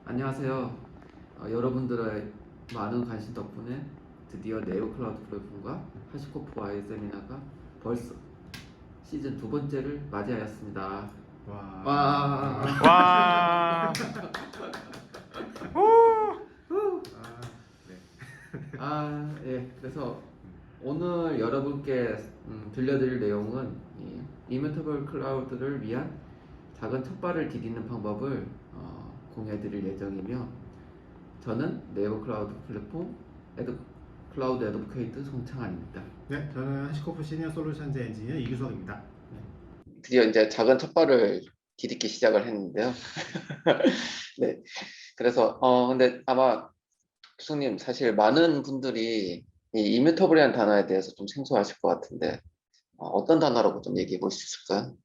안녕하세요. 여러분들의 많은 관심 덕분에 드디어 네이버 클라우드 플랫폼과 하시코프와의 세미나가 벌써 시즌 두 번째를 맞이하였습니다. 와. 와. 후. 예. 그래서 오늘 여러분께 들려드릴 내용은 이 이뮤터블 클라우드를 위한 작은 첫발을 디디는 방법을 공유해드릴 예정이며, 저는 네이버 클라우드 플랫폼 클라우드 애드보케이트 송창환입니다. 네, 저는 하시코프 시니어 솔루션즈 엔지니어 이규석입니다. 드디어 이제 작은 첫발을 디딛기 시작을 했는데요. 네. 그래서 근데 아마 교수님, 사실 많은 분들이 이 이뮤터블이라는 단어에 대해서 좀 생소하실 것 같은데, 어떤 단어라고 좀 얘기해 볼 수 있을까요?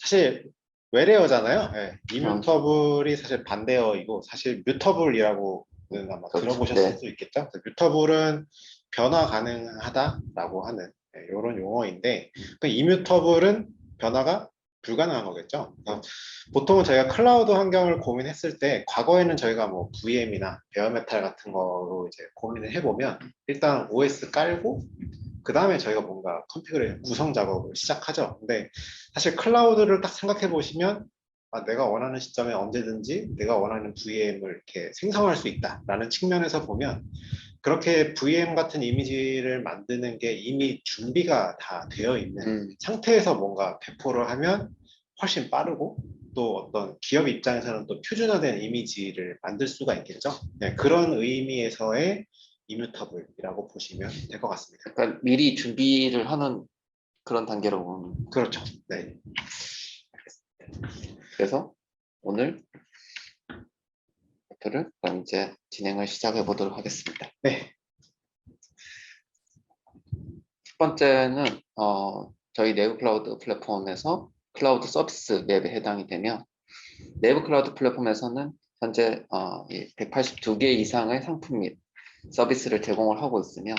사실 외래어잖아요. 네, 이뮤터블이 사실 반대어이고 사실 뮤터블이라고는 아마 그렇죠. 들어보셨을 네. 수 있겠죠. 뮤터블은 변화 가능하다라고 하는 이런 용어인데, 그 이뮤터블은 변화가 불가능한 거겠죠. 보통은 저희가 클라우드 환경을 고민했을 때 과거에는 저희가 뭐 VM이나 베어메탈 같은 거로 이제 고민을 해보면 일단 OS 깔고 그 다음에 저희가 뭔가 컨피그레이션 구성 작업을 시작하죠. 근데 사실 클라우드를 딱 생각해 보시면 내가 원하는 시점에 언제든지 내가 원하는 VM을 이렇게 생성할 수 있다라는 측면에서 보면 그렇게 VM 같은 이미지를 만드는 게 이미 준비가 다 되어 있는 상태에서 뭔가 배포를 하면 훨씬 빠르고 또 어떤 기업 입장에서는 또 표준화된 이미지를 만들 수가 있겠죠. 네, 그런 의미에서의 이뮤터블이라고 보시면 될 것 같습니다. 그러니까 미리 준비를 하는 그런 단계로 보면. 그렇죠. 네. 그래서 오늘 발표를 그럼 이제 진행을 시작해 보도록 하겠습니다. 네. 첫 번째는 저희 네이버 클라우드 플랫폼에서 클라우드 서비스 맵에 해당이 되며, 네이버 클라우드 플랫폼에서는 현재 182개 이상의 상품 및 서비스를 제공을 하고 있으며,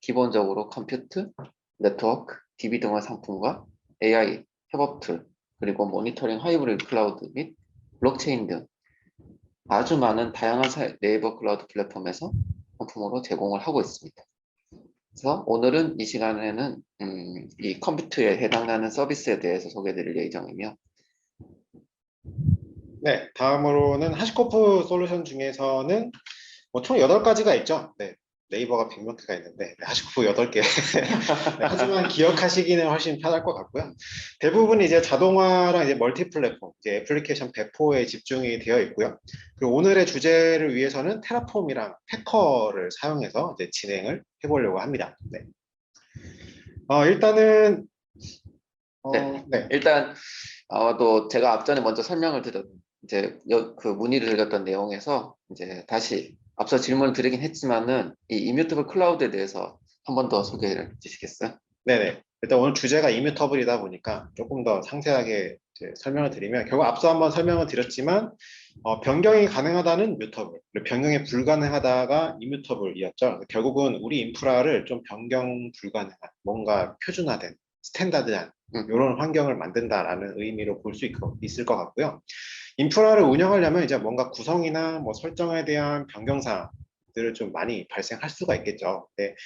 기본적으로 컴퓨트, 네트워크, DB 등의 상품과 AI, 협업 툴, 그리고 모니터링 하이브리드 클라우드 및 블록체인 등 아주 많은 다양한 네이버 클라우드 플랫폼에서 상품으로 제공을 하고 있습니다. 그래서 오늘은 이 시간에는 이 컴퓨터에 해당하는 서비스에 대해서 소개해드릴 예정이며, 네. 다음으로는 하시코프 솔루션 중에서는 총 8가지가 있죠. 네. 네이버가 100몇 개가 있는데 하시코프 8개. 네, 하지만 기억하시기는 훨씬 편할 것 같고요. 대부분 이제 자동화랑 이제 멀티 플랫폼, 이제 애플리케이션 배포에 집중이 되어 있고요. 그리고 오늘의 주제를 위해서는 테라폼이랑 패커를 사용해서 이제 진행을 해보려고 합니다. 네. 일단은 네. 일단 또 제가 앞전에 먼저 설명을 드렸 이제 그 문의를 드렸던 내용에서 이제 다시 앞서 질문을 드리긴 했지만은 이 이뮤터블 클라우드에 대해서 한 번 더 소개를 해주시겠어요? 네네. 일단 오늘 주제가 이뮤터블이다 보니까 조금 더 상세하게 이제 설명을 드리면, 결국 앞서 한번 설명을 드렸지만 변경이 가능하다는 뮤터블, 그리고 변경이 불가능하다가 이뮤터블이었죠. 결국은 우리 인프라를 좀 변경 불가능한, 뭔가 표준화된, 스탠다드한 이런 환경을 만든다라는 의미로 볼 수 있을 것 같고요. 인프라를 운영하려면 이제 뭔가 구성이나 뭐 설정에 대한 변경사항들을 좀 많이 발생할 수가 있겠죠. 네.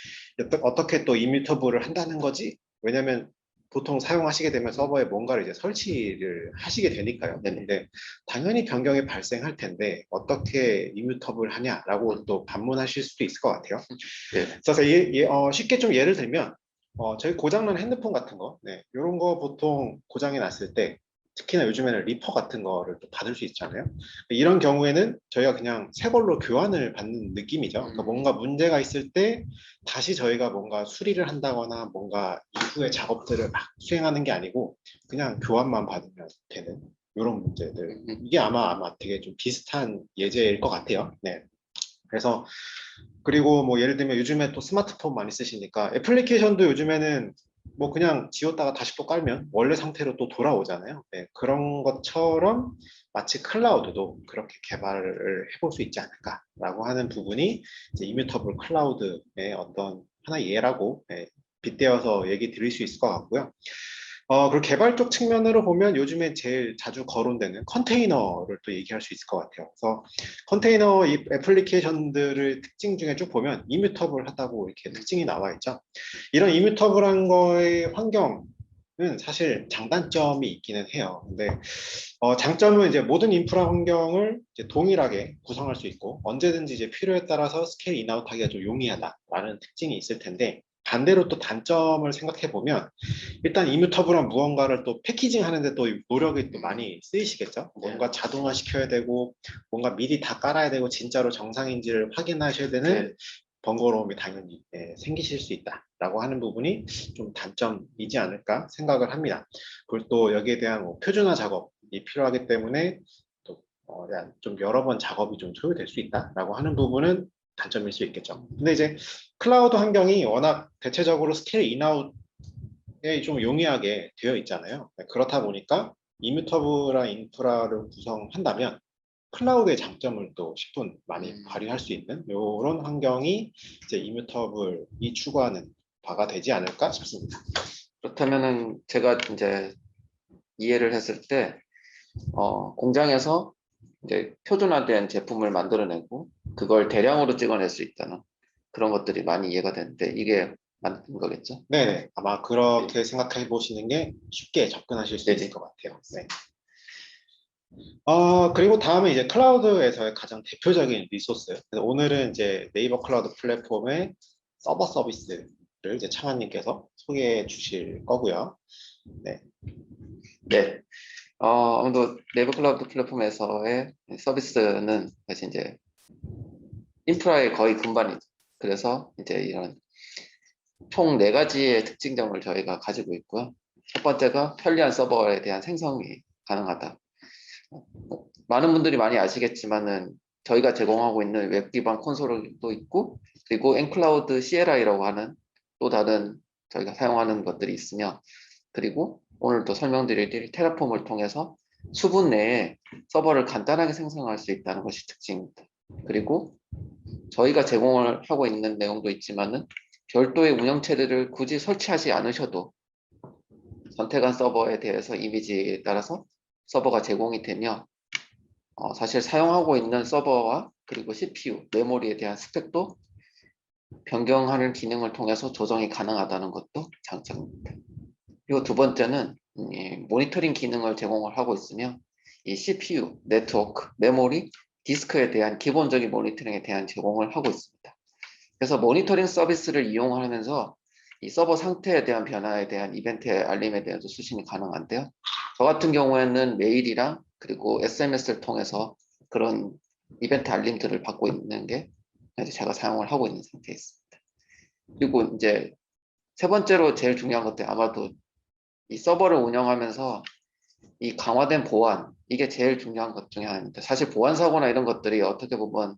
어떻게 또 이뮤터블을 한다는 거지? 왜냐면 보통 사용하시게 되면 서버에 뭔가를 이제 설치를 하시게 되니까요. 근데 당연히 변경이 발생할 텐데 어떻게 이뮤터블 하냐라고 또 반문하실 수도 있을 것 같아요. 네. 그래서 쉽게 좀 예를 들면 저희 고장난 핸드폰 같은 거, 네, 이런 거 보통 고장이 났을 때 특히나 요즘에는 리퍼 같은 거를 또 받을 수 있잖아요. 이런 경우에는 저희가 그냥 새 걸로 교환을 받는 느낌이죠. 그러니까 뭔가 문제가 있을 때 다시 저희가 뭔가 수리를 한다거나 뭔가 이후의 작업들을 막 수행하는 게 아니고 그냥 교환만 받으면 되는 이런 문제들. 이게 아마 되게 좀 비슷한 예제일 것 같아요. 네. 그래서 그리고 뭐 예를 들면 요즘에 또 스마트폰 많이 쓰시니까 애플리케이션도 요즘에는 뭐 그냥 지웠다가 다시 또 깔면 원래 상태로 또 돌아오잖아요. 네, 그런 것처럼 마치 클라우드도 그렇게 개발을 해볼 수 있지 않을까라고 하는 부분이 이제 이뮤터블 클라우드의 어떤 하나의 예라고 빗대어서 얘기 드릴 수 있을 것 같고요. 그리고 개발 쪽 측면으로 보면 요즘에 제일 자주 거론되는 컨테이너를 또 얘기할 수 있을 것 같아요. 그래서 컨테이너 이 애플리케이션들을 특징 중에 쭉 보면 이뮤터블하다고 이렇게 특징이 나와 있죠. 이런 이뮤터블한 거의 환경은 사실 장단점이 있기는 해요. 근데 장점은 이제 모든 인프라 환경을 이제 동일하게 구성할 수 있고 언제든지 이제 필요에 따라서 스케일 인아웃하기가 좀 용이하다라는 특징이 있을 텐데 반대로 또 단점을 생각해 보면 일단 이뮤터블한 무언가를 또 패키징 하는데 또 노력이 또 많이 쓰이시겠죠. 뭔가 자동화 시켜야 되고 뭔가 미리 다 깔아야 되고 진짜로 정상인지를 확인하셔야 되는 번거로움이 당연히 생기실 수 있다라고 하는 부분이 좀 단점이지 않을까 생각을 합니다. 그리고 또 여기에 대한 표준화 작업이 필요하기 때문에 또 좀 여러 번 작업이 좀 소요될 수 있다라고 하는 부분은 단점일 수 있겠죠. 근데 이제 클라우드 환경이 워낙 대체적으로 스케일 인아웃 좀 용이하게 되어 있잖아요. 그렇다 보니까 이뮤터블한 인프라를 구성한다면 클라우드의 장점을 또 10분 많이 발휘할 수 있는 이런 환경이 이제 이뮤터블이 추구하는 바가 되지 않을까 싶습니다. 그렇다면은 제가 이제 이해를 했을 때 공장에서 이제 표준화된 제품을 만들어내고 그걸 대량으로 찍어낼 수 있다는 그런 것들이 많이 이해가 되는데 이게 맞는 거겠죠? 네, 아마 그렇게 생각해 보시는 게 쉽게 접근하실 수 있을 것 같아요. 네. 그리고 다음에 이제 클라우드에서의 가장 대표적인 리소스. 그래서 오늘은 이제 네이버 클라우드 플랫폼의 서버 서비스를 이제 창환님께서 소개해 주실 거고요. 네. 네. 아무래도 네이버 클라우드 플랫폼에서의 서비스는 사실 이제 인프라의 거의 근반이죠. 그래서 이제 이런 총 4가지의 특징점을 저희가 가지고 있고요. 첫 번째가 편리한 서버에 대한 생성이 가능하다. 많은 분들이 많이 아시겠지만은 저희가 제공하고 있는 웹 기반 콘솔도 있고 그리고 엔클라우드 CLI라고 하는 또 다른 저희가 사용하는 것들이 있으며 그리고 오늘 또 설명드릴 테라폼을 통해서 수분 내에 서버를 간단하게 생성할 수 있다는 것이 특징입니다. 그리고 저희가 제공을 하고 있는 내용도 있지만은 별도의 운영체들을 굳이 설치하지 않으셔도 선택한 서버에 대해서 이미지에 따라서 서버가 제공이 되며 사실 사용하고 있는 서버와 그리고 CPU, 메모리에 대한 스펙도 변경하는 기능을 통해서 조정이 가능하다는 것도 장점입니다. 그리고 두 번째는 모니터링 기능을 제공을 하고 있으며 이 CPU, 네트워크, 메모리, 디스크에 대한 기본적인 모니터링에 대한 제공을 하고 있습니다. 그래서 모니터링 서비스를 이용하면서 이 서버 상태에 대한 변화에 대한 이벤트 알림에 대해서 수신이 가능한데요. 저 같은 경우에는 메일이랑 그리고 SMS를 통해서 그런 이벤트 알림들을 받고 있는 게 제가 사용을 하고 있는 상태에 있습니다. 그리고 이제 세 번째로 제일 중요한 것들 아마도 이 서버를 운영하면서 이 강화된 보안 이게 제일 중요한 것 중에 하나입니다. 사실 보안 사고나 이런 것들이 어떻게 보면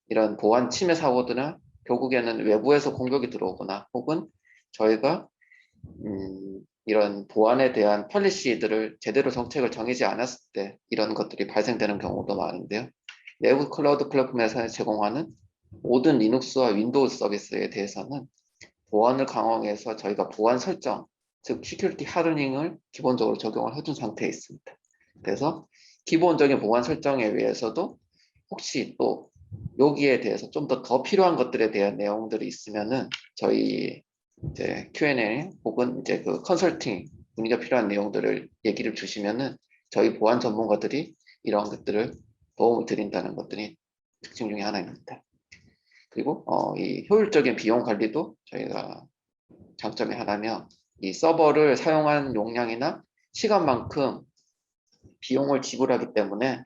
이런 보안 침해 사고들은 결국에는 외부에서 공격이 들어오거나 혹은 저희가 이런 보안에 대한 폴리시들을 제대로 정책을 정하지 않았을 때 이런 것들이 발생되는 경우도 많은데요. 내부 클라우드 플랫폼에서 제공하는 모든 리눅스와 윈도우 서비스에 대해서는 보안을 강화해서 저희가 보안 설정, 즉 시큐리티 하드닝을 기본적으로 적용을 해둔 상태에 있습니다. 그래서 기본적인 보안 설정에 의해서도 혹시 또 여기에 대해서 좀 더 필요한 것들에 대한 내용들이 있으면은 저희 이제 Q&A 혹은 이제 그 컨설팅 문의가 필요한 내용들을 얘기를 주시면은 저희 보안 전문가들이 이런 것들을 도움을 드린다는 것들이 특징 중에 하나입니다. 그리고 이 효율적인 비용 관리도 저희가 장점이 하나며 이 서버를 사용한 용량이나 시간만큼 비용을 지불하기 때문에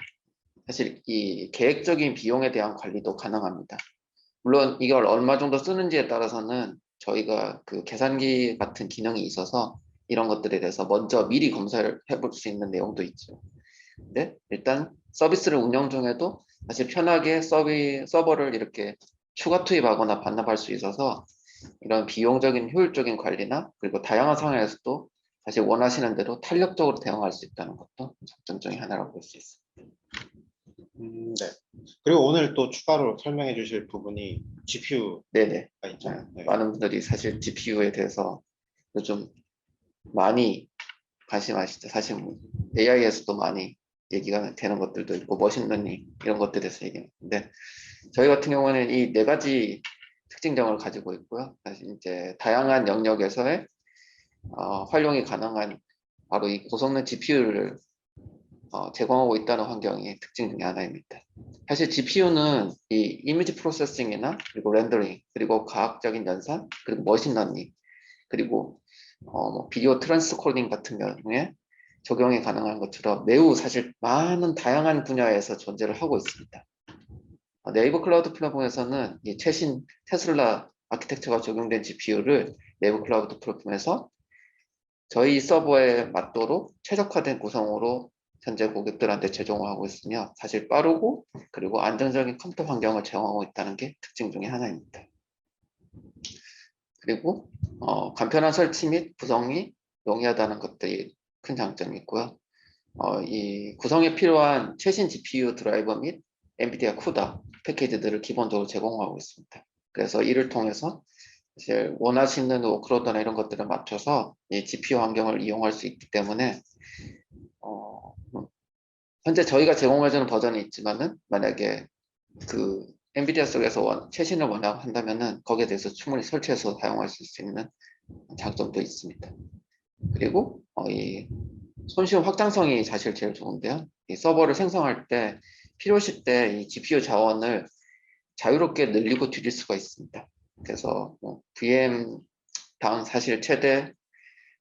사실 이 계획적인 비용에 대한 관리도 가능합니다. 물론 이걸 얼마 정도 쓰는지에 따라서는 저희가 그 계산기 같은 기능이 있어서 이런 것들에 대해서 먼저 미리 검사를 해볼 수 있는 내용도 있죠. 근데 일단 서비스를 운영 중에도 사실 편하게 서버를 이렇게 추가 투입하거나 반납할 수 있어서 이런 비용적인 효율적인 관리나 그리고 다양한 상황에서도 사실 원하시는 대로 탄력적으로 대응할 수 있다는 것도 장점 중에 하나라고 볼 수 있습니다. 네. 그리고 오늘 또 추가로 설명해 주실 부분이 GPU가 네네. 있죠. 네. 많은 분들이 사실 GPU에 대해서 요즘 많이 관심 아시죠? 사실 뭐 AI에서도 많이 얘기가 되는 것들도 있고 머신러닝 이런 것들에 대해서 얘기하는데 저희 같은 경우는 이 네 가지 특징점을 가지고 있고요. 사실 이제 다양한 영역에서의 활용이 가능한 바로 이 고성능 GPU를 제공하고 있다는 환경이 특징 중에 하나입니다. 사실 GPU는 이 이미지 프로세싱이나 그리고 렌더링 그리고 과학적인 연산 그리고 머신러닝 그리고 뭐 비디오 트랜스코딩 같은 경우에 적용이 가능한 것처럼 매우 사실 많은 다양한 분야에서 존재를 하고 있습니다. 네이버 클라우드 플랫폼에서는 이 최신 테슬라 아키텍처가 적용된 GPU를 네이버 클라우드 플랫폼에서 저희 서버에 맞도록 최적화된 구성으로 현재 고객들한테 제공하고 있으며 사실 빠르고 그리고 안정적인 컴퓨터 환경을 제공하고 있다는 게 특징 중에 하나입니다. 그리고 간편한 설치 및 구성이 용이하다는 것들이 큰 장점이 있고요. 이 구성에 필요한 최신 GPU 드라이버 및 엔비디아 쿠다 패키지들을 기본적으로 제공하고 있습니다. 그래서 이를 통해서 이제 원하시는 워크로드나 이런 것들을 맞춰서 이 GPU 환경을 이용할 수 있기 때문에 현재 저희가 제공해주는 버전이 있지만은 만약에 그 엔비디아 쪽에서 최신을 원한다면은 거기에 대해서 충분히 설치해서 사용할 수 있는 장점도 있습니다. 그리고 이 손쉬운 확장성이 사실 제일 좋은데요. 이 서버를 생성할 때 필요시 때 이 GPU 자원을 자유롭게 늘리고 줄일 수가 있습니다. 그래서 뭐 VM당 사실 최대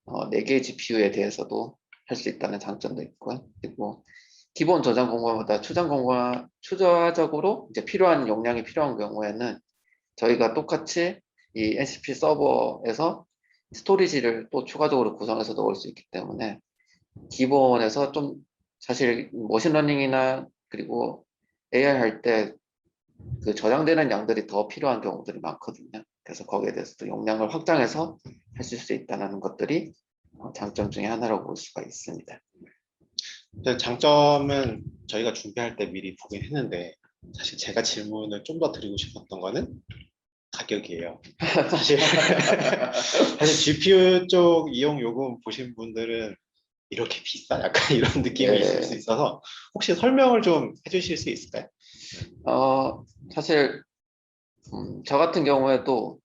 4개의 GPU에 대해서도 할 수 있다는 장점도 있고요. 그리고 기본 저장 공간보다 추가적으로 이제 필요한 용량이 필요한 경우에는 저희가 똑같이 이 NCP 서버에서 스토리지를 또 추가적으로 구성해서 넣을 수 있기 때문에 기본에서 좀 사실 머신러닝이나 그리고 AI 할 때 그 저장되는 양들이 더 필요한 경우들이 많거든요. 그래서 거기에 대해서도 용량을 확장해서 하실 수 있다는 것들이 장점 중에 하나라고 볼 수가 있습니다. 장점은 저희가 준비할 때 미리 보긴 했는데 사실 제가 질문을 좀 더 드리고 싶었던 거는 가격이에요. 사실 GPU 쪽 이용 요금 보신 분들은 이렇게 비싸? 약간 이런 느낌이 네. 있을 수 있어서 혹시 설명을 좀 해주실 수 있을까요? 사실 저 같은 경우에도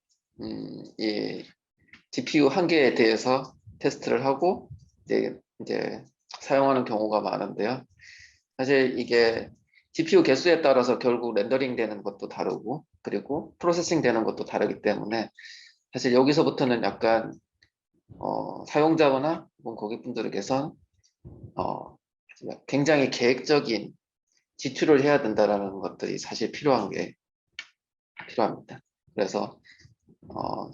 이 GPU 한 개에 대해서 테스트를 하고 이제 사용하는 경우가 많은데요. 사실 이게 GPU 개수에 따라서 결국 렌더링 되는 것도 다르고 그리고 프로세싱 되는 것도 다르기 때문에 사실 여기서부터는 약간 사용자나 고객분들에게서 굉장히 계획적인 지출을 해야 된다라는 것들이 사실 필요합니다. 그래서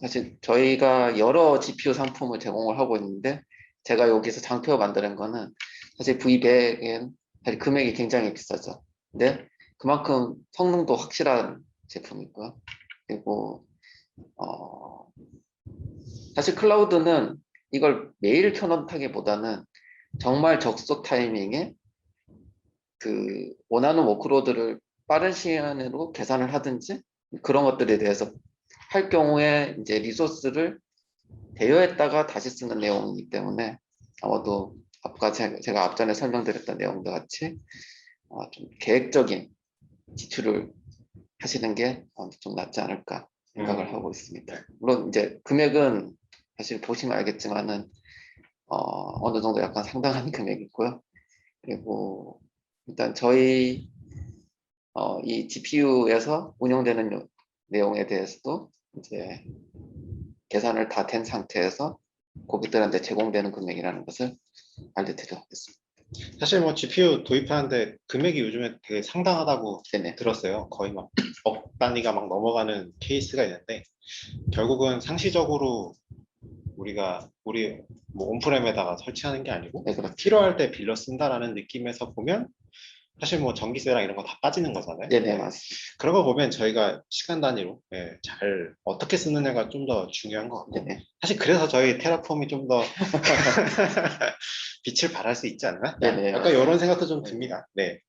사실 저희가 여러 GPU 상품을 제공을 하고 있는데 제가 여기서 장표 만드는 거는 사실 V100은 사실 금액이 굉장히 비싸죠. 근데 그만큼 성능도 확실한 제품이고요. 그리고 사실 클라우드는 이걸 매일 켜놓다기보다는 정말 적석 타이밍에 그 원하는 워크로드를 빠른 시간으로 계산을 하든지 그런 것들에 대해서 할 경우에 이제 리소스를 대여했다가 다시 쓰는 내용이기 때문에 아마도 아까 제가 앞전에 설명드렸던 내용과 같이 좀 계획적인 지출을 하시는 게 좀 낫지 않을까 생각을 하고 있습니다. 물론 이제 금액은 사실 보시면 알겠지만은 어느 정도 약간 상당한 금액이고요. 그리고 일단 저희 이 GPU에서 운영되는 내용에 대해서도 이제 계산을 다 된 상태에서 고객들한테 제공되는 금액이라는 것을 알려드리도록 하겠습니다. 사실 뭐 GPU 도입하는데 금액이 요즘에 되게 상당하다고 네네. 들었어요. 거의 막 억 단위가 막 넘어가는 케이스가 있는데 결국은 상시적으로 우리 뭐 온프렘에다가 설치하는 게 아니고 네, 그렇죠. 필요할 때 빌려 쓴다라는 느낌에서 보면 사실 뭐 전기세랑 이런 거 다 빠지는 거잖아요. 네네, 맞습니다. 그런 거 보면 저희가 시간 단위로 잘 어떻게 쓰느냐가 좀 더 중요한 것 같고 네네. 사실 그래서 저희 테라폼이 좀 더 빛을 발할 수 있지 않나? 네네, 약간 맞습니다. 이런 생각도 좀 듭니다. 네.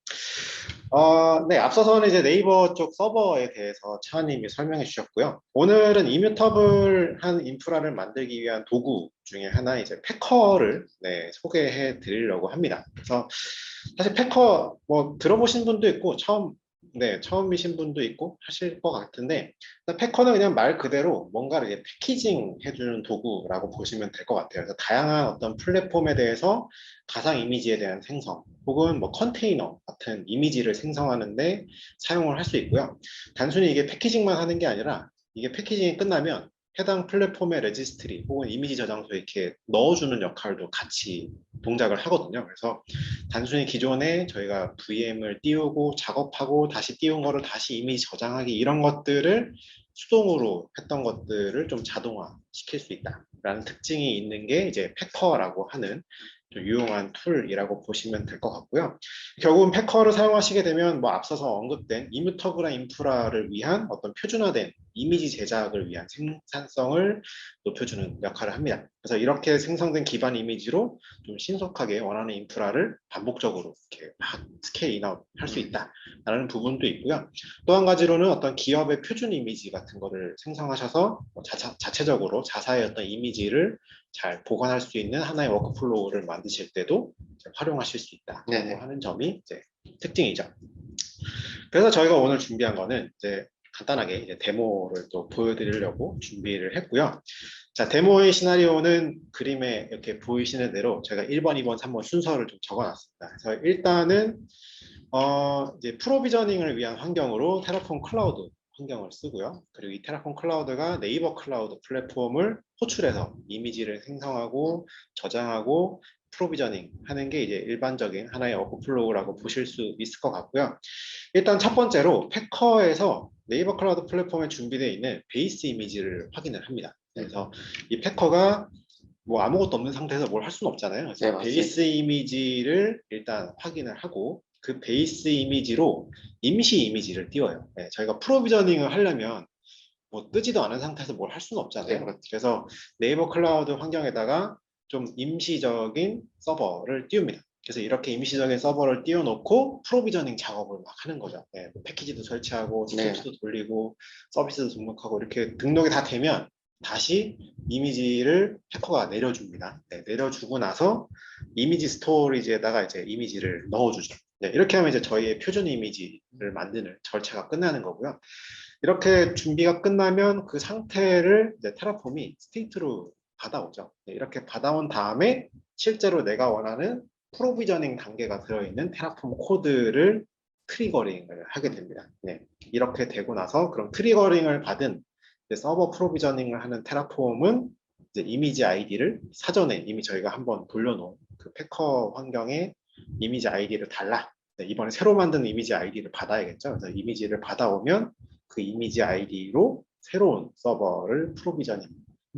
네, 앞서서는 이제 네이버 쪽 서버에 대해서 차은님이 설명해 주셨고요. 오늘은 이뮤터블한 인프라를 만들기 위한 도구 중에 하나 이제 패커를 소개해 드리려고 합니다. 그래서 사실 패커 뭐 들어보신 분도 있고 처음이신 분도 있고 하실 것 같은데 패커는 그냥 말 그대로 뭔가를 이제 패키징 해주는 도구라고 보시면 될 것 같아요. 그래서 다양한 어떤 플랫폼에 대해서 가상 이미지에 대한 생성 혹은 뭐 컨테이너 같은 이미지를 생성하는데 사용을 할 수 있고요. 단순히 이게 패키징만 하는 게 아니라 이게 패키징이 끝나면 해당 플랫폼의 레지스트리 혹은 이미지 저장소에 이렇게 넣어주는 역할도 같이 동작을 하거든요. 그래서 단순히 기존에 저희가 VM을 띄우고 작업하고 다시 띄운 거를 다시 이미지 저장하기 이런 것들을 수동으로 했던 것들을 좀 자동화 시킬 수 있다라는 특징이 있는 게 이제 패커라고 하는 좀 유용한 툴이라고 보시면 될 것 같고요. 결국은 패커를 사용하시게 되면 뭐 앞서서 언급된 이뮤터블한 인프라를 위한 어떤 표준화된 이미지 제작을 위한 생산성을 높여주는 역할을 합니다. 그래서 이렇게 생성된 기반 이미지로 좀 신속하게 원하는 인프라를 반복적으로 이렇게 막 스케일인아웃 할 수 있다라는 부분도 있고요. 또 한 가지로는 어떤 기업의 표준 이미지 같은 거를 생성하셔서 자체적으로 자사의 어떤 이미지를 잘 보관할 수 있는 하나의 워크플로우를 만드실 때도 활용하실 수 있다라고 네네. 하는 점이 이제 특징이죠. 그래서 저희가 오늘 준비한 거는 이제 간단하게 이제 데모를 또 보여드리려고 준비를 했고요. 자, 데모의 시나리오는 그림에 이렇게 보이시는 대로 제가 1번, 2번, 3번 순서를 좀 적어놨습니다. 그래서 일단은 이제 프로비저닝을 위한 환경으로 테라폼 클라우드 환경을 쓰고요. 그리고 이 테라폼 클라우드가 네이버 클라우드 플랫폼을 호출해서 이미지를 생성하고 저장하고 프로비저닝 하는 게 이제 일반적인 하나의 워크플로우라고 보실 수 있을 것 같고요. 일단 첫 번째로 패커에서 네이버 클라우드 플랫폼에 준비되어 있는 베이스 이미지를 확인을 합니다. 그래서 이 패커가 뭐 아무것도 없는 상태에서 뭘 할 수는 없잖아요. 그래서 네, 베이스 이미지를 일단 확인을 하고 그 베이스 이미지로 임시 이미지를 띄워요. 저희가 프로비저닝을 하려면 뭐 뜨지도 않은 상태에서 뭘 할 수는 없잖아요. 네, 그렇죠. 그래서 네이버 클라우드 환경에다가 좀 임시적인 서버를 띄웁니다. 그래서 이렇게 임시적인 서버를 띄워놓고 프로비저닝 작업을 막 하는 거죠. 뭐 패키지도 설치하고 스크립트도 돌리고 서비스도 등록하고 이렇게 등록이 다 되면 다시 이미지를 패커가 내려줍니다. 내려주고 나서 이미지 스토리지에다가 이제 이미지를 넣어주죠. 이렇게 하면 이제 저희의 표준 이미지를 만드는 절차가 끝나는 거고요. 이렇게 준비가 끝나면 그 상태를 이제 테라폼이 스테이트로 받아오죠. 이렇게 받아온 다음에 실제로 내가 원하는 프로비저닝 단계가 들어있는 테라폼 코드를 트리거링을 하게 됩니다. 이렇게 되고 나서 그럼 트리거링을 받은 서버 프로비저닝을 하는 테라폼은 이제 이미지 아이디를 사전에 이미 저희가 한번 돌려놓은 그 패커 환경에 이미지 아이디를 달라. 이번에 새로 만든 이미지 아이디를 받아야겠죠. 그래서 이미지를 받아오면 그 이미지 아이디로 새로운 서버를 프로비저닝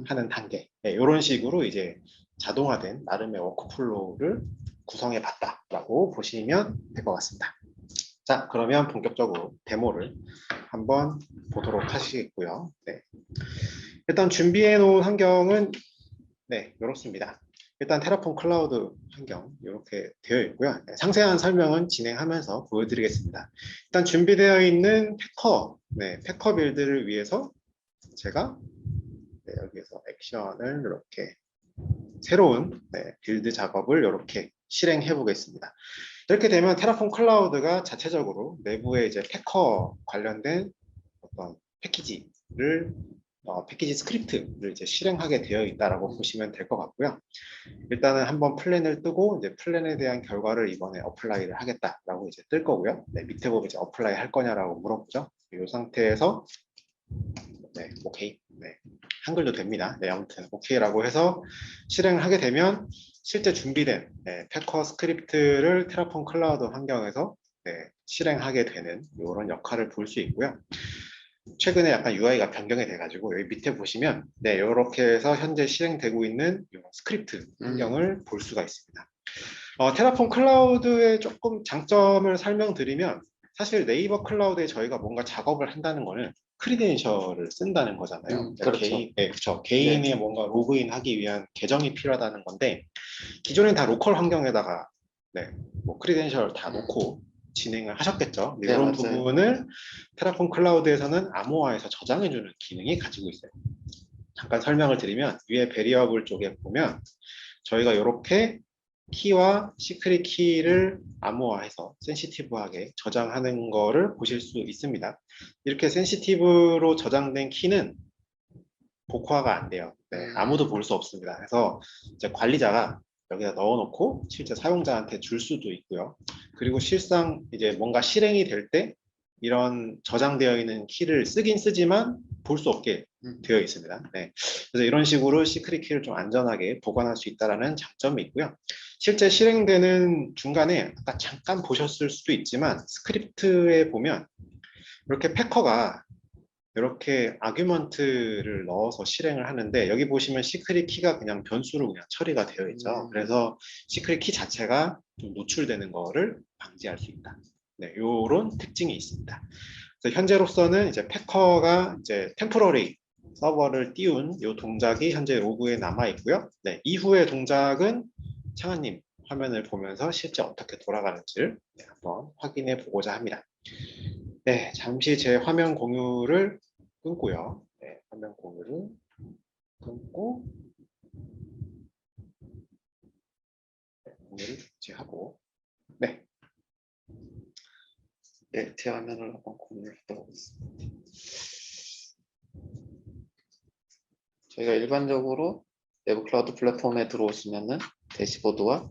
하는 단계. 이런 식으로 이제 자동화된 나름의 워크플로우를 구성해 봤다라고 보시면 될 것 같습니다. 자, 그러면 본격적으로 데모를 한번 보도록 하시겠고요. 일단 준비해 놓은 환경은 이렇습니다. 일단 테라폼 클라우드 환경 이렇게 되어 있고요. 상세한 설명은 진행하면서 보여드리겠습니다. 일단 준비되어 있는 패커 빌드를 위해서 제가 여기에서 액션을 이렇게 새로운 빌드 작업을 이렇게 실행해 보겠습니다. 이렇게 되면 테라폼 클라우드가 자체적으로 내부에 이제 패커 관련된 어떤 패키지를 패키지 스크립트를 이제 실행하게 되어 있다라고 보시면 될 것 같고요. 일단은 한번 플랜을 뜨고 이제 플랜에 대한 결과를 이번에 어플라이를 하겠다라고 이제 뜰 거고요. 밑에 보면 이제 어플라이 할 거냐라고 물어보죠. 이 상태에서 오케이. 한글도 됩니다. 아무튼 오케이라고 해서 실행을 하게 되면 실제 준비된 패커 스크립트를 테라폼 클라우드 환경에서 실행하게 되는 이런 역할을 볼 수 있고요. 최근에 약간 UI가 변경이 돼가지고 여기 밑에 보시면 이렇게 해서 현재 실행되고 있는 스크립트 환경을 볼 수가 있습니다. 테라폼 클라우드의 조금 장점을 설명드리면 사실 네이버 클라우드에 저희가 뭔가 작업을 한다는 거는 크리덴셜을 쓴다는 거잖아요. 그렇죠. 개인이 뭔가 로그인하기 위한 계정이 필요하다는 건데 기존엔 다 로컬 환경에다가 뭐 크리덴셜 다 놓고 진행을 하셨겠죠. 네, 이런 맞아요. 부분을 테라폼 클라우드에서는 암호화해서 저장해주는 기능이 가지고 있어요. 잠깐 설명을 드리면 위에 베리어블 쪽에 보면 저희가 이렇게 키와 시크릿 키를 암호화해서 센시티브하게 저장하는 거를 보실 수 있습니다. 이렇게 센시티브로 저장된 키는 복화가 안 돼요. 네, 아무도 볼 수 없습니다. 그래서 이제 관리자가 여기다 넣어놓고 실제 사용자한테 줄 수도 있고요. 그리고 실상 이제 뭔가 실행이 될 때 이런 저장되어 있는 키를 쓰긴 쓰지만 볼 수 없게 되어 있습니다. 네. 그래서 이런 식으로 시크릿 키를 좀 안전하게 보관할 수 있다는 장점이 있고요. 실제 실행되는 중간에 아까 잠깐 보셨을 수도 있지만 스크립트에 보면 이렇게 패커가 이렇게 아규먼트를 넣어서 실행을 하는데 여기 보시면 시크릿 키가 그냥 변수로 그냥 처리가 되어 있죠. 그래서 시크릿 키 자체가 좀 노출되는 거를 방지할 수 있다. 네, 요런 특징이 있습니다. 그래서 현재로서는 이제 패커가 이제 템포러리 서버를 띄운 요 동작이 현재 로그에 남아 있고요. 네, 이후의 동작은 창아님 화면을 보면서 실제 어떻게 돌아가는지를 한번 확인해 보고자 합니다. 네, 잠시 제 화면 공유를 끊고요. 네, 화면 공유를 끊고 네, 공유를 중지하고 네. 네, 제 화면을 한번 공유를 하도록 하겠습니다. 저희가 일반적으로 내부 클라우드 플랫폼에 들어오시면은 대시보드와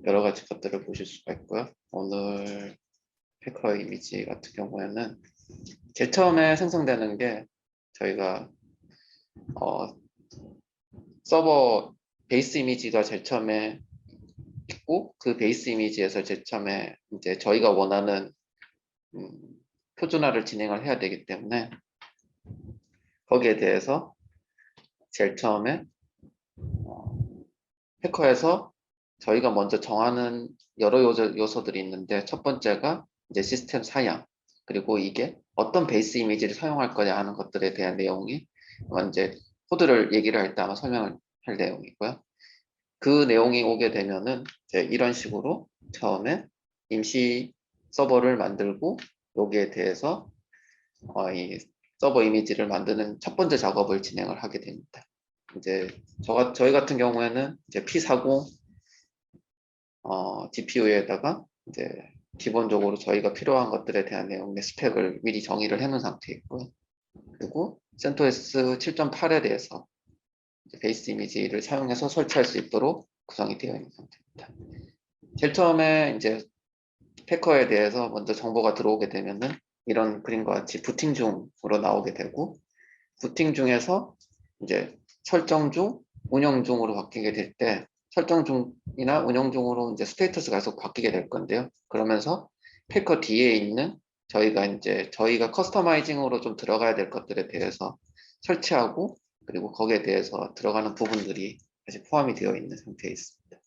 여러 가지 것들을 보실 수가 있고요. 오늘 패커 이미지 같은 경우에는 제일 처음에 생성되는 게 저희가 서버 베이스 이미지가 제일 처음에 있고 그 베이스 이미지에서 제일 처음에 이제 저희가 원하는 표준화를 진행을 해야 되기 때문에 거기에 대해서 제일 처음에 패커에서 저희가 먼저 정하는 여러 요소들이 있는데 첫 번째가 이제 시스템 사양 그리고 이게 어떤 베이스 이미지를 사용할 거냐 하는 것들에 대한 내용이 이제 코드를 얘기를 할 때 아마 설명을 할 내용이고요. 그 내용이 오게 되면은 이제 이런 식으로 처음에 임시 서버를 만들고 여기에 대해서 이 서버 이미지를 만드는 첫 번째 작업을 진행을 하게 됩니다. 이제 저희 같은 경우에는 이제 P40 GPU에다가 이제 기본적으로 저희가 필요한 것들에 대한 내용의 스펙을 미리 정의를 해놓은 상태이고요. 그리고 CentOS 7.8에 대해서 베이스 이미지를 사용해서 설치할 수 있도록 구성이 되어 있는 상태입니다. 제일 처음에 이제 패커에 대해서 먼저 정보가 들어오게 되면은 이런 그림과 같이 부팅 중으로 나오게 되고 부팅 중에서 이제 설정 중, 운영 중으로 바뀌게 될 때 설정 중이나 운영 중으로 이제 스테이터스가 계속 바뀌게 될 건데요. 그러면서 패커 뒤에 있는 저희가 커스터마이징으로 좀 들어가야 될 것들에 대해서 설치하고 그리고 거기에 대해서 들어가는 부분들이 다시 포함이 되어 있는 상태에 있습니다.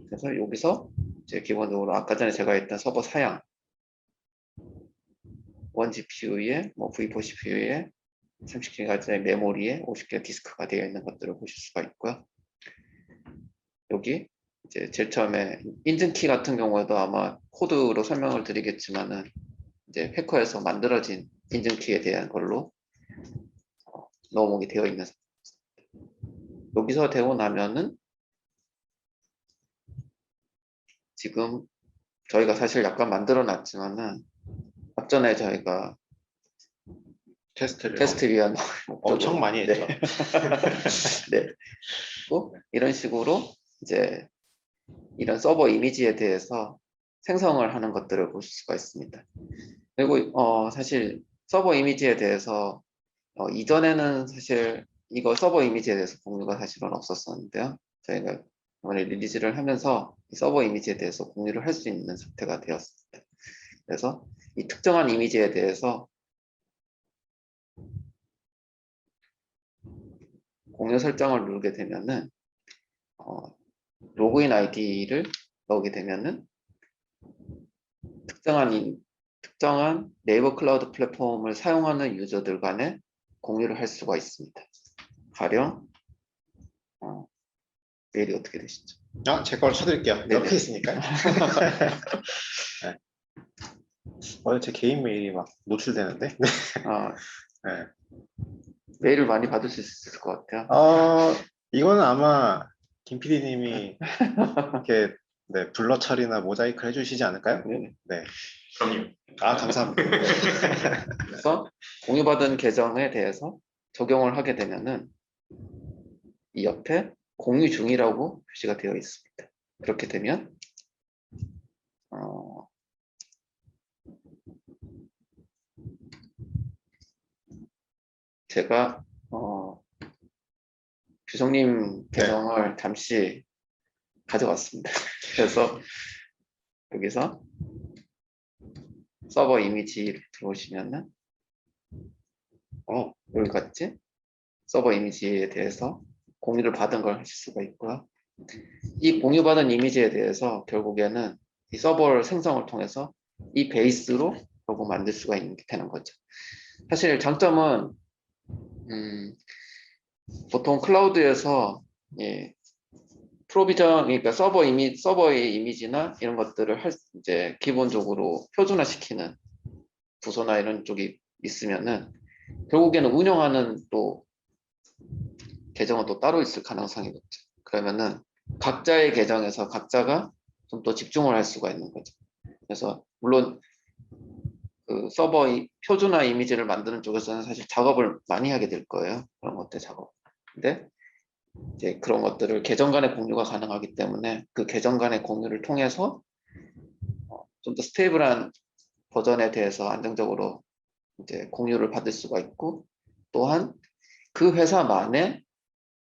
그래서 여기서 이제 기본적으로 아까 전에 제가 했던 서버 사양, 원 GPU에 뭐 V4 CPU에 30GB의 메모리에 50개 디스크가 되어 있는 것들을 보실 수가 있고요. 여기 이제 제일 처음에 인증키 같은 경우에도 아마 코드로 설명을 드리겠지만은 이제 패커에서 만들어진 인증키에 대한 걸로 넣어놓게 되어 있는 상태입니다. 여기서 되고 나면은 지금 저희가 사실 약간 만들어 놨지만은 앞전에 저희가 테스트 위한 엄청 많이 했죠. 네. 또 이런 식으로 이제 이런 서버 이미지에 대해서 생성을 하는 것들을 보실 수가 있습니다. 그리고 사실 서버 이미지에 대해서 이전에는 사실 이거 서버 이미지에 대해서 공유가 사실은 없었었는데요. 저희가 이번에 릴리즈를 하면서 이 서버 이미지에 대해서 공유를 할 수 있는 상태가 되었습니다. 그래서 이 특정한 이미지에 대해서 공유 설정을 누르게 되면은 로그인 아이디를 넣게 되면은 특정한 네이버 클라우드 플랫폼을 사용하는 유저들 간에 공유를 할 수가 있습니다. 가령 메일이 어떻게 되시죠? 제 걸 쳐드릴게요. 네네. 옆에 있으니까요. 네. 제 개인 메일이 막 노출되는데. 네. 아, 네. 메일을 많이 받을 수 있을 것 같아요. 이거는 아마 김 PD님이 이렇게 네, 블러 처리나 모자이크를 해주시지 않을까요? 네네. 네. 그럼요. 감사합니다. 그래서 공유받은 계정에 대해서 적용을 하게 되면은 이 옆에 공유 중이라고 표시가 되어 있습니다. 그렇게 되면 제가 규성님 계정을 잠시 가져왔습니다. 그래서 여기서 서버 이미지를 들어오시면은 여기 같이 서버 이미지에 대해서 공유를 받은 걸 하실 수가 있고요. 이 공유받은 이미지에 대해서 결국에는 이 서버 생성을 통해서 이 베이스로 결국 만들 수가 되는 거죠. 사실 장점은 보통 클라우드에서 프로비전, 그러니까 서버의 이미지나 이런 것들을 이제 기본적으로 표준화시키는 부서나 이런 쪽이 있으면은 결국에는 운영하는 또 계정은 또 따로 있을 가능성이 높죠. 그러면은 각자의 계정에서 각자가 좀 더 집중을 할 수가 있는 거죠. 그래서 물론 그 서버 표준화 이미지를 만드는 쪽에서는 사실 작업을 많이 하게 될 거예요. 그런 것들 작업. 근데 이제 그런 것들을 계정 간의 공유가 가능하기 때문에 그 계정 간의 공유를 통해서 좀 더 스테이블한 버전에 대해서 안정적으로 이제 공유를 받을 수가 있고, 또한 그 회사만의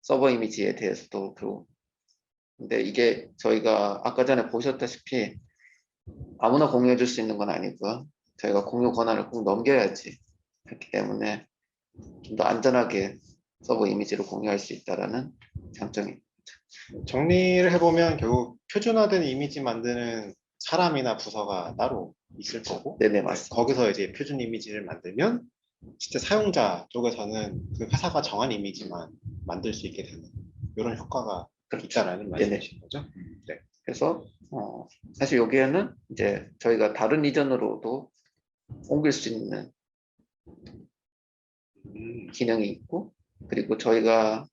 서버 이미지에 대해서도 근데 이게 저희가 아까 전에 보셨다시피 아무나 공유해 줄 수 있는 건 아니고요. 저희가 공유 권한을 꼭 넘겨야지 했기 때문에 좀 더 안전하게 서버 이미지를 공유할 수 있다라는 장점이. 정리를 해보면 결국 표준화된 이미지 만드는 사람이나 부서가 따로 있을 거고, 네네, 맞습니다. 거기서 이제 표준 이미지를 만들면 진짜 사용자 쪽에서는 그 회사가 정한 이미지만 만들 수 있게 되는 이런 효과가 있다라는 말씀이신 거죠? 네. 그래서 사실 여기에는 이제 저희가 다른 이전으로도 옮길 수 있는 기능이 있고, 그리고 저희가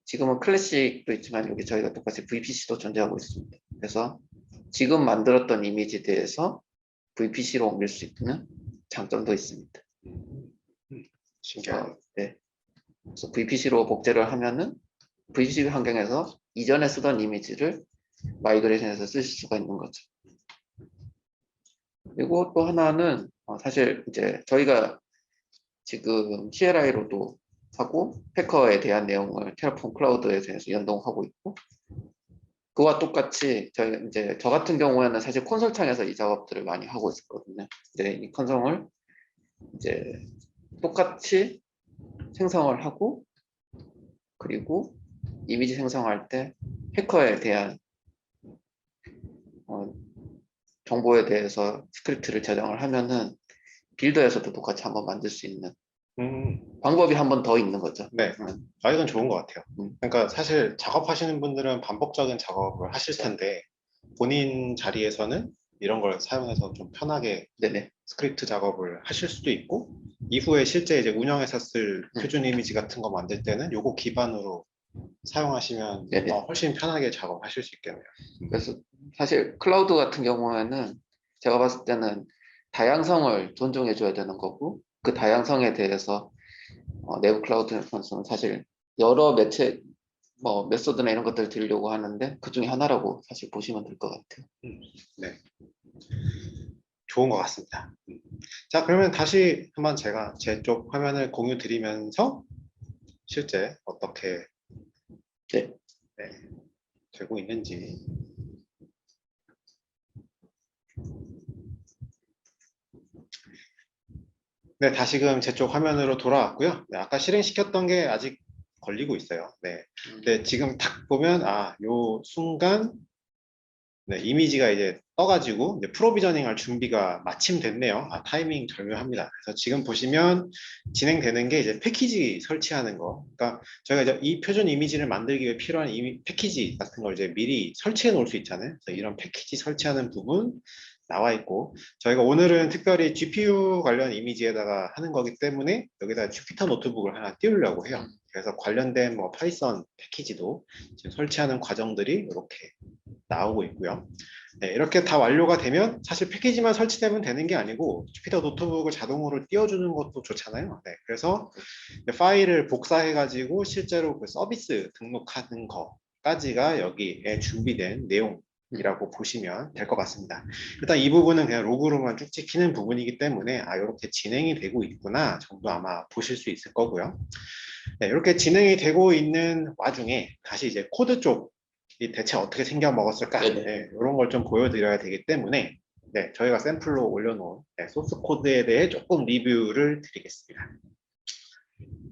지금은 클래식도 있지만 여기 저희가 똑같이 VPC도 존재하고 있습니다. 그래서 지금 만들었던 이미지에 대해서 VPC로 옮길 수 있는 장점도 있습니다. 신기하네요. 네. 그래서 VPC로 복제를 하면은 VPC 환경에서 이전에 쓰던 이미지를 마이그레이션해서 쓰실 수가 있는 거죠. 그리고 또 하나는 사실 이제 저희가 지금 CLI로도 하고 패커에 대한 내용을 테라폼 클라우드에 대해서 연동하고 있고, 그와 똑같이 저 같은 경우에는 사실 콘솔 창에서 이 작업들을 많이 하고 있었거든요. 이제 이 콘솔을 이제 똑같이 생성을 하고, 그리고 이미지 생성할 때 패커에 대한 정보에 대해서 스크립트를 저장을 하면은 빌더에서도 똑같이 한번 만들 수 있는 방법이 한 번 더 있는 거죠. 네, 이건 좋은 것 같아요. 그러니까 사실 작업하시는 분들은 반복적인 작업을 하실 텐데 본인 자리에서는 이런 걸 사용해서 좀 편하게 네네. 스크립트 작업을 하실 수도 있고, 이후에 실제 이제 운영해서 쓸 표준 이미지 같은 거 만들 때는 요거 기반으로 사용하시면 훨씬 편하게 작업하실 수 있겠네요. 그래서 사실 클라우드 같은 경우에는 제가 봤을 때는 다양성을 존중해 줘야 되는 거고, 그 다양성에 대해서 내부 클라우드에서는 사실 여러 매체 메소드나 이런 것들을 드리려고 하는데 그 중에 하나라고 사실 보시면 될 것 같아요. 네, 좋은 것 같습니다. 자, 그러면 다시 한번 제가 제 쪽 화면을 공유 드리면서 실제 어떻게 되고 있는지. 네, 다시금 제 쪽 화면으로 돌아왔고요. 네, 아까 실행시켰던 게 아직 걸리고 있어요. 네, 근데 지금 딱 보면 요 순간 네, 이미지가 이제 떠가지고 이제 프로비저닝할 준비가 마침 됐네요. 타이밍 절묘합니다. 그래서 지금 보시면 진행되는 게 이제 패키지 설치하는 거. 그러니까 저희가 이제 이 표준 이미지를 만들기 위해 필요한 패키지 같은 걸 이제 미리 설치해 놓을 수 있잖아요. 그래서 이런 패키지 설치하는 부분 나와 있고, 저희가 오늘은 특별히 GPU 관련 이미지에다가 하는 거기 때문에 여기다 주피터 노트북을 하나 띄우려고 해요. 그래서 관련된 뭐 파이썬 패키지도 지금 설치하는 과정들이 이렇게 나오고 있고요. 네, 이렇게 다 완료가 되면 사실 패키지만 설치되면 되는 게 아니고 주피터 노트북을 자동으로 띄워주는 것도 좋잖아요. 네, 그래서 파일을 복사해 가지고 실제로 그 서비스 등록하는 거까지가 여기에 준비된 내용이라고 보시면 될 것 같습니다. 일단 이 부분은 그냥 로그로만 쭉 찍히는 부분이기 때문에 이렇게 진행이 되고 있구나 정도 아마 보실 수 있을 거고요. 네, 이렇게 진행이 되고 있는 와중에 다시 이제 코드 쪽 이 대체 어떻게 생겨 먹었을까? 네, 이런 걸 좀 보여드려야 되기 때문에 네, 저희가 샘플로 올려놓은 소스 코드에 대해 조금 리뷰를 드리겠습니다.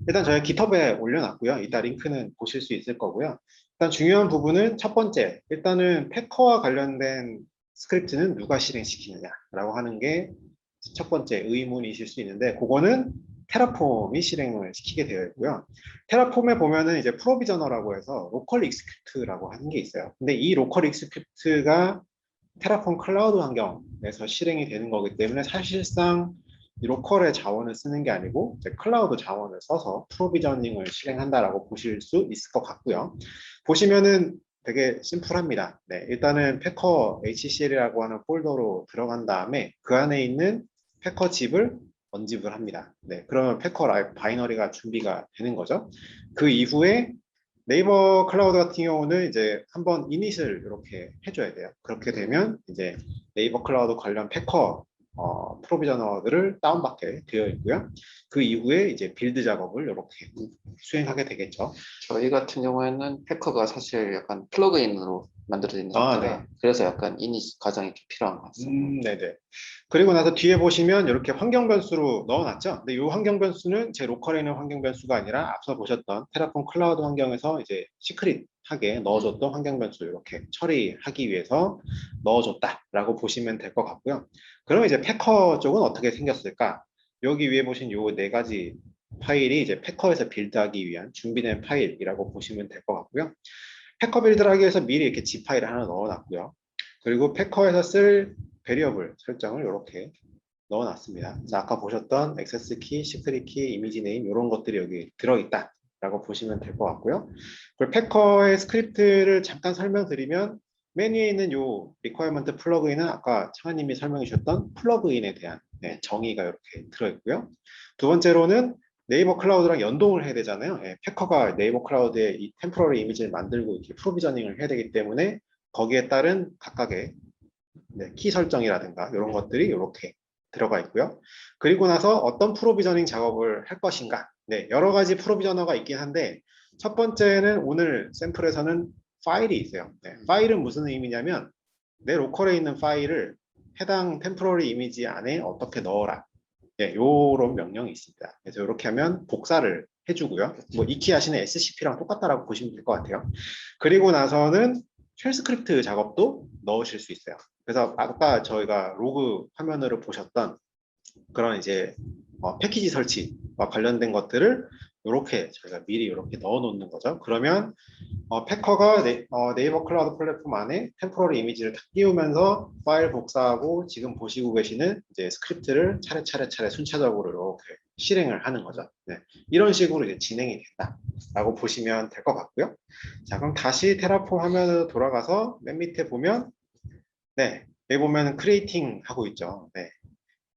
일단 저희 GitHub에 올려놨고요. 이따 링크는 보실 수 있을 거고요. 일단 중요한 부분은 첫 번째, 일단은 패커와 관련된 스크립트는 누가 실행시키느냐라고 하는 게 첫 번째 의문이실 수 있는데, 그거는 테라폼이 실행을 시키게 되어 있고요. 테라폼에 보면은 이제 프로비저너라고 해서 로컬 익스큐트라고 하는 게 있어요. 근데 이 로컬 익스큐트가 테라폼 클라우드 환경에서 실행이 되는 거기 때문에 사실상 이 로컬의 자원을 쓰는 게 아니고 이제 클라우드 자원을 써서 프로비저닝을 실행한다라고 보실 수 있을 것 같고요. 보시면은 되게 심플합니다. 네, 일단은 패커 HCL이라고 하는 폴더로 들어간 다음에 그 안에 있는 패커 칩을 언집을 합니다. 네, 그러면 패커 바이너리가 준비가 되는 거죠. 그 이후에 네이버 클라우드 같은 경우는 이제 한번 이닛을 이렇게 해줘야 돼요. 그렇게 되면 이제 네이버 클라우드 관련 패커 프로비저너들을 다운받게 되어 있고요. 그 이후에 이제 빌드 작업을 이렇게 수행하게 되겠죠. 저희 같은 경우에는 패커가 사실 약간 플러그인으로 만들어져 있는 소프트라 네. 그래서 약간 이닛 과정이 좀 필요한 것 같습니다. 네네. 그리고 나서 뒤에 보시면 이렇게 환경 변수로 넣어놨죠. 근데 이 환경 변수는 제 로컬에 있는 환경 변수가 아니라 앞서 보셨던 테라폼 클라우드 환경에서 이제 시크릿하게 넣어줬던 환경 변수 이렇게 처리하기 위해서 넣어줬다라고 보시면 될 것 같고요. 그럼 이제 패커 쪽은 어떻게 생겼을까? 여기 위에 보신 요 네 가지 파일이 이제 패커에서 빌드하기 위한 준비된 파일이라고 보시면 될 것 같고요. 패커 빌드를 하기 위해서 미리 이렇게 G 파일을 하나 넣어놨고요. 그리고 패커에서 쓸 베리어블 설정을 이렇게 넣어놨습니다. 그래서 아까 보셨던 액세스 키, 시크릿 키, 이미지 네임 이런 것들이 여기 들어있다라고 보시면 될 것 같고요. 그리고 패커의 스크립트를 잠깐 설명드리면 맨 위에 있는 요 리퀘어먼트 플러그인은 아까 창아님이 설명해 주셨던 플러그인에 대한 정의가 이렇게 들어있고요. 두 번째로는 네이버 클라우드랑 연동을 해야 되잖아요. 패커가 네이버 클라우드에 이 템포러리 이미지를 만들고 이렇게 프로비저닝을 해야 되기 때문에 거기에 따른 각각의 키 설정이라든가 이런 것들이 이렇게 들어가 있고요. 그리고 나서 어떤 프로비저닝 작업을 할 것인가. 네, 여러 가지 프로비저너가 있긴 한데 첫 번째는 오늘 샘플에서는 파일이 있어요. 네, 파일은 무슨 의미냐면 내 로컬에 있는 파일을 해당 템포러리 이미지 안에 어떻게 넣어라. 네, 요런 명령이 있습니다. 그래서 이렇게 하면 복사를 해주고요. 뭐 익히 하시는 SCP랑 똑같다라고 보시면 될 것 같아요. 그리고 나서는 쉘 스크립트 작업도 넣으실 수 있어요. 그래서 아까 저희가 로그 화면으로 보셨던 그런 이제 패키지 설치와 관련된 것들을 이렇게 저희가 미리 이렇게 넣어 놓는 거죠. 그러면 패커가 네이버 클라우드 플랫폼 안에 템포러리 이미지를 다 띄우면서 파일 복사하고 지금 보시고 계시는 이제 스크립트를 차례 순차적으로 이렇게 실행을 하는 거죠. 네. 이런 식으로 이제 진행이 된다라고 보시면 될 것 같고요. 자, 그럼 다시 테라폼 화면으로 돌아가서 맨 밑에 보면 네, 여기 보면 크리에이팅 하고 있죠. 네.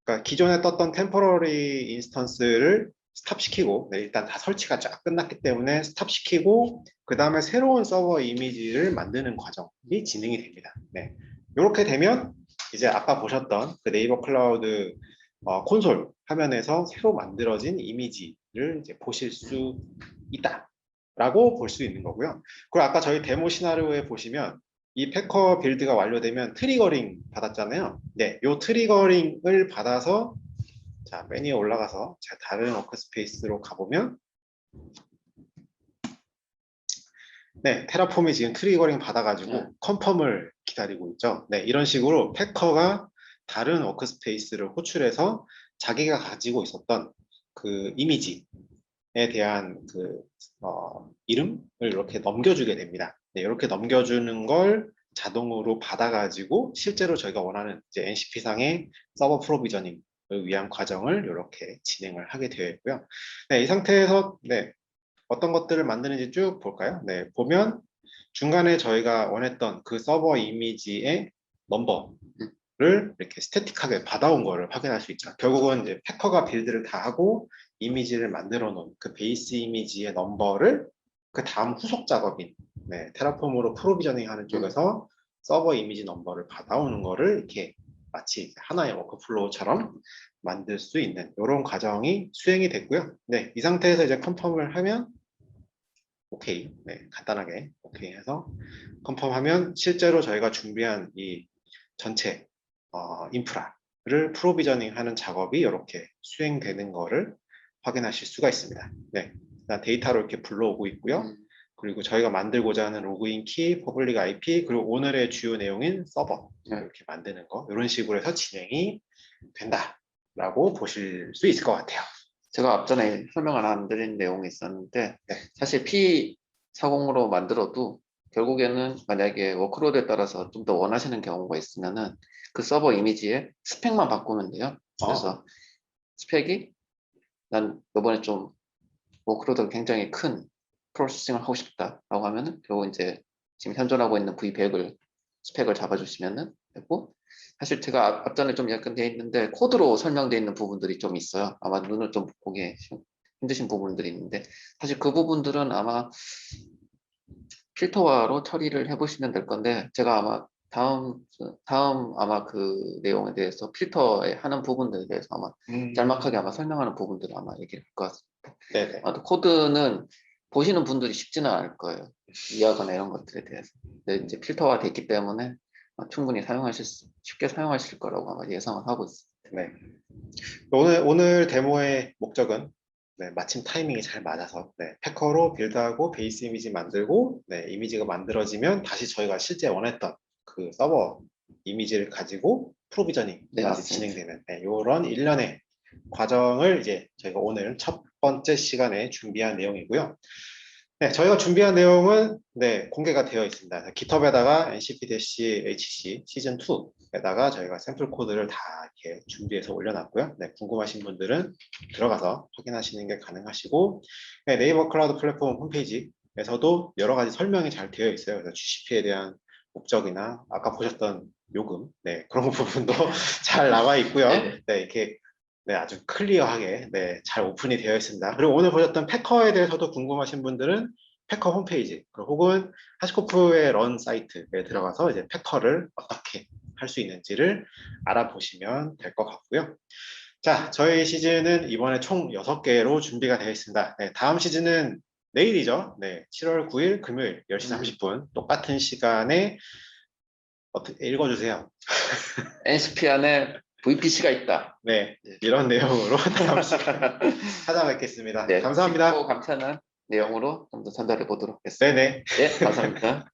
그러니까 기존에 떴던 템포러리 인스턴스를 스탑시키고 일단 다 설치가 쫙 끝났기 때문에 스탑시키고 그 다음에 새로운 서버 이미지를 만드는 과정이 진행이 됩니다. 네. 이렇게 되면 이제 아까 보셨던 그 네이버 클라우드 콘솔 화면에서 새로 만들어진 이미지를 이제 보실 수 있다라고 볼 수 있는 거고요. 그리고 아까 저희 데모 시나리오에 보시면 이 패커 빌드가 완료되면 트리거링 받았잖아요. 네, 요 트리거링을 받아서 자, 메뉴에 올라가서 제가 다른 워크스페이스로 가보면 네, 테라폼이 지금 트리거링 받아가지고 컨펌을 기다리고 있죠. 네, 이런 식으로 패커가 다른 워크스페이스를 호출해서 자기가 가지고 있었던 그 이미지에 대한 그 이름을 이렇게 넘겨주게 됩니다. 네, 이렇게 넘겨주는 걸 자동으로 받아가지고 실제로 저희가 원하는 이제 NCP상의 서버 프로비저닝을 위한 과정을 이렇게 진행을 하게 되어 있고요. 네, 이 상태에서 네, 어떤 것들을 만드는지 쭉 볼까요? 네, 보면 중간에 저희가 원했던 그 서버 이미지의 넘버를 이렇게 스태틱하게 받아온 거를 확인할 수 있죠. 결국은 이제 패커가 빌드를 다 하고 이미지를 만들어 놓은 그 베이스 이미지의 넘버를 그 다음 후속 작업인 네, 테라폼으로 프로비저닝 하는 쪽에서 서버 이미지 넘버를 받아오는 거를 이렇게 마치 하나의 워크플로우처럼 만들 수 있는 이런 과정이 수행이 됐고요. 네, 이 상태에서 이제 컨펌을 하면 오케이, 네, 간단하게 오케이 해서 컨펌하면 실제로 저희가 준비한 이 전체 인프라를 프로비저닝 하는 작업이 이렇게 수행되는 거를 확인하실 수가 있습니다. 네, 일단 데이터로 이렇게 불러오고 있고요. 그리고 저희가 만들고자 하는 로그인 키, 퍼블릭 IP, 그리고 오늘의 주요 내용인 서버 이렇게 만드는 거 이런 식으로 해서 진행이 된다라고 보실 수 있을 것 같아요. 제가 앞전에 설명을 안 드린 내용이 있었는데 네. 사실 P40으로 만들어도 결국에는 만약에 워크로드에 따라서 좀 더 원하시는 경우가 있으면은 그 서버 이미지의 스펙만 바꾸면 돼요. 그래서 스펙이 난 이번에 좀 워크로드가 굉장히 큰 프로세싱을 하고 싶다라고 하면은 결국 이제 지금 현존하고 있는 V100을 스펙을 잡아주시면은 되고, 사실 제가 앞전에 좀 약간 돼 있는데 코드로 설명되어 있는 부분들이 좀 있어요. 아마 눈을 좀 보기 힘드신 부분들이 있는데 사실 그 부분들은 아마 필터화로 처리를 해보시면 될 건데, 제가 아마 다음 아마 그 내용에 대해서 필터에 하는 부분들에 대해서 아마 짤막하게 아마 설명하는 부분들을 아마 얘기를 할 것 같습니다. 네네. 코드는 보시는 분들이 쉽지는 않을 거예요. 이해하거나 이런 것들에 대해서. 근데 이제 필터화 됐기 때문에 충분히 쉽게 사용하실 거라고 아마 예상을 하고 있습니다. 네. 오늘 데모의 목적은 네, 마침 타이밍이 잘 맞아서 네, 패커로 빌드하고 베이스 이미지 만들고 네, 이미지가 만들어지면 다시 저희가 실제 원했던 그 서버 이미지를 가지고 프로비저닝까지 네, 맞습니다. 진행되는 네, 이런 일련의 과정을 이제 저희가 오늘 첫 번째 시간에 준비한 내용이고요. 네, 저희가 준비한 내용은 네, 공개가 되어 있습니다. GitHub에다가 ncp-hc 시즌2에다가 저희가 샘플 코드를 다 이렇게 준비해서 올려놨고요. 네, 궁금하신 분들은 들어가서 확인하시는 게 가능하시고, 네, 네이버 클라우드 플랫폼 홈페이지에서도 여러 가지 설명이 잘 되어 있어요. 그래서 GCP에 대한 목적이나 아까 보셨던 요금, 네, 그런 부분도 잘 나와 있고요. 네, 이렇게 네, 아주 클리어하게 네, 잘 오픈이 되어 있습니다. 그리고 오늘 보셨던 패커에 대해서도 궁금하신 분들은 패커 홈페이지 혹은 하시코프의 런 사이트에 들어가서 이제 패커를 어떻게 할 수 있는지를 알아보시면 될 것 같고요. 자, 저희 시즌은 이번에 총 6개로 준비가 되어 있습니다. 네, 다음 시즌은 내일이죠. 네, 7월 9일 금요일 10시 30분 똑같은 시간에 어떻게 읽어주세요. NCP 안에 VPC가 있다. 네, 이런 내용으로 다음 시간에 찾아뵙겠습니다. 네, 감사합니다. 쉽고 간편한 내용으로 좀 더 전달해 보도록 하겠습니다. 네네. 네, 감사합니다.